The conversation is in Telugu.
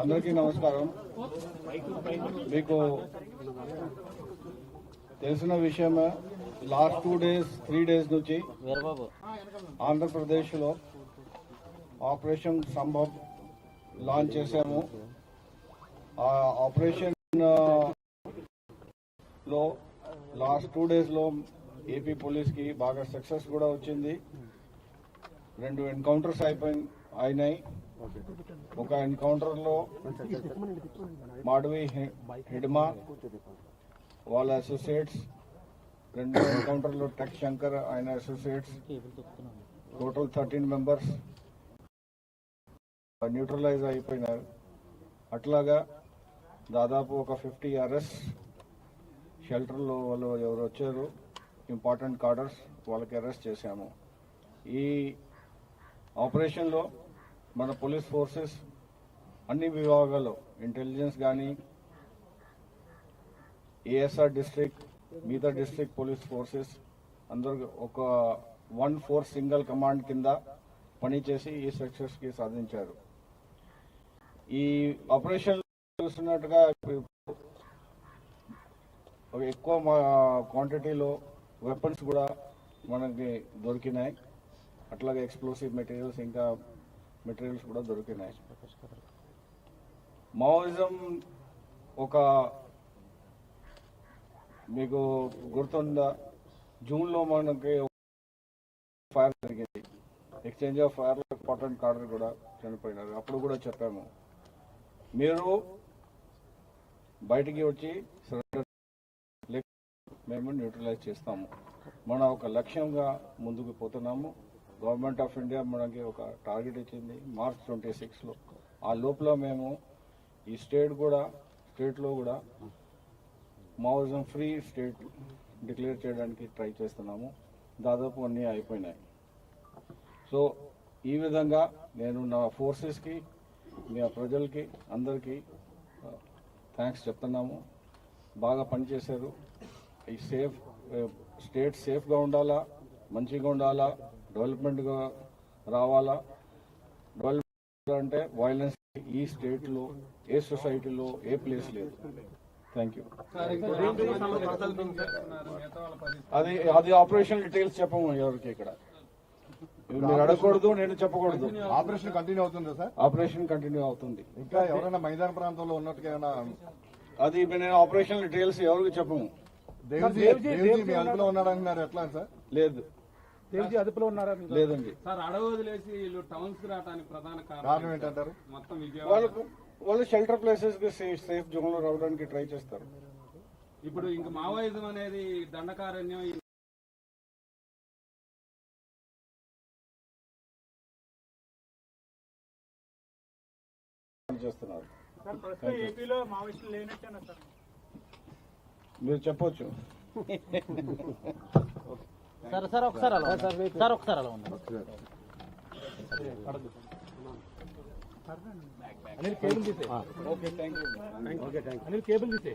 అందరికీ నమస్కారం. మీకు తెలిసిన విషయమే, లాస్ట్ 3 డేస్ నుంచి ఆంధ్రప్రదేశ్లో ఆపరేషన్ సంభవ్ లాంచ్ చేశాము. ఆ ఆపరేషన్ లో లాస్ట్ 2 డేస్లో ఏపీ పోలీస్కి బాగా సక్సెస్ కూడా వచ్చింది. 2 ఎన్కౌంటర్స్ అయినాయి. ఒక ఎన్కౌంటర్లో మాడవి హిడ్మా వాళ్ళ అసోసియేట్స్, 2 ఎన్కౌంటర్లో టెక్ శంకర్ ఆయన అసోసియేట్స్, టోటల్ 13 మెంబర్స్ న్యూట్రలైజ్ అయిపోయినారు. అట్లాగా దాదాపు ఒక 50 అరెస్ట్, షెల్టర్లో వాళ్ళు ఎవరు వచ్చారు ఇంపార్టెంట్ కార్డర్స్ వాళ్ళకి అరెస్ట్ చేశాము. ఈ ఆపరేషన్లో మన పోలీస్ ఫోర్సెస్ అన్ని విభాగాల్లో, ఇంటెలిజెన్స్ కానీ, ఏఎస్ఆర్ డిస్ట్రిక్ట్, మిగతా డిస్ట్రిక్ట్ పోలీస్ ఫోర్సెస్ అందరూ ఒక 1 ఫోర్స్ సింగిల్ కమాండ్ కింద పనిచేసి ఈ సక్సెస్కి సాధించారు. ఈ ఆపరేషన్ చూస్తున్నట్టుగా ఎక్కువ క్వాంటిటీలో వెపన్స్ కూడా మనకి దొరికినాయి. అట్లాగే ఎక్స్ప్లోసివ్ మెటీరియల్స్, ఇంకా మెటీరియల్స్ కూడా దొరికినాయి. మావోయిజం ఒక మీకు గుర్తుందా, జూన్లో మనకి ఫైర్ జరిగింది. ఎక్స్చేంజ్ ఆఫ్ ఫైర్ ఇంపార్టెంట్ కార్డర్ కూడా చనిపోయినారు. అప్పుడు కూడా చెప్పాము, మీరు బయటికి వచ్చి సరెండర్ మేము న్యూట్రలైజ్ చేస్తాము. మన ఒక లక్ష్యంగా ముందుకు పోతున్నాము. గవర్నమెంట్ ఆఫ్ ఇండియా మనకి ఒక టార్గెట్ ఇచ్చింది మార్చ్ 26లో. ఆ లోపల మేము ఈ స్టేట్లో కూడా మావోయిజం ఫ్రీ స్టేట్ డిక్లేర్ చేయడానికి ట్రై చేస్తున్నాము. దాదాపు అన్నీ అయిపోయినాయి. సో ఈ విధంగా నేను నా ఫోర్సెస్కి, మీ ప్రజలకి అందరికీ థ్యాంక్స్ చెప్తున్నాము. బాగా పనిచేశారు. ఈ స్టేట్ సేఫ్గా ఉండాలా, మంచిగా ఉండాలా, డెవలప్మెంట్గా రావాలా. డెవలప్మెంట్ అంటే వైలెన్స్ ఈ స్టేట్లో, ఏ సొసైటీలో, ఏ ప్లేస్ లేదు. Thank you. అది ఆపరేషన్ డీటెయిల్స్ చెప్పము ఎవరికి ఇక్కడ. మీరు అడగకూడదు, నేను చెప్పకూడదు. ఆపరేషన్ కంటిన్యూ అవుతుందా సార్? ఆపరేషన్ కంటిన్యూ అవుతుంది. ఇంకా ఎవరైనా మైదాన ప్రాంతంలో ఉన్నట్టుగా ఏమైనా? అది నేను ఆపరేషన్ డీటెయిల్స్ ఎవరికి చెప్పము. మీ అదుపులో ఉన్నారంటున్నారు, ఎట్లా సార్? లేదు, దేవ్జీ అదుపులో ఉన్నారా? లేదండి. సార్ అడవి వదిలేసి వీళ్ళు టౌన్స్ రావడానికి ప్రధాన కారణం ఏంటంటారు? మొత్తం వాళ్ళు షెల్టర్ ప్లేసెస్ కి సేఫ్ జోన్ లో రావడానికి ట్రై చేస్తారు. ఇప్పుడు ఇంకా మావోయిజం అనేది దండకారణ్యం చేస్తున్నారు. ఏపీలో మావోయిస్టులు లేనట్టేనా సార్? మీరు చెప్పొచ్చు. సార్ ఒకసారి అలా ఉంది. అనిల్ కేబుల్ తీసే. Okay, thank you. Anil cable తీసే.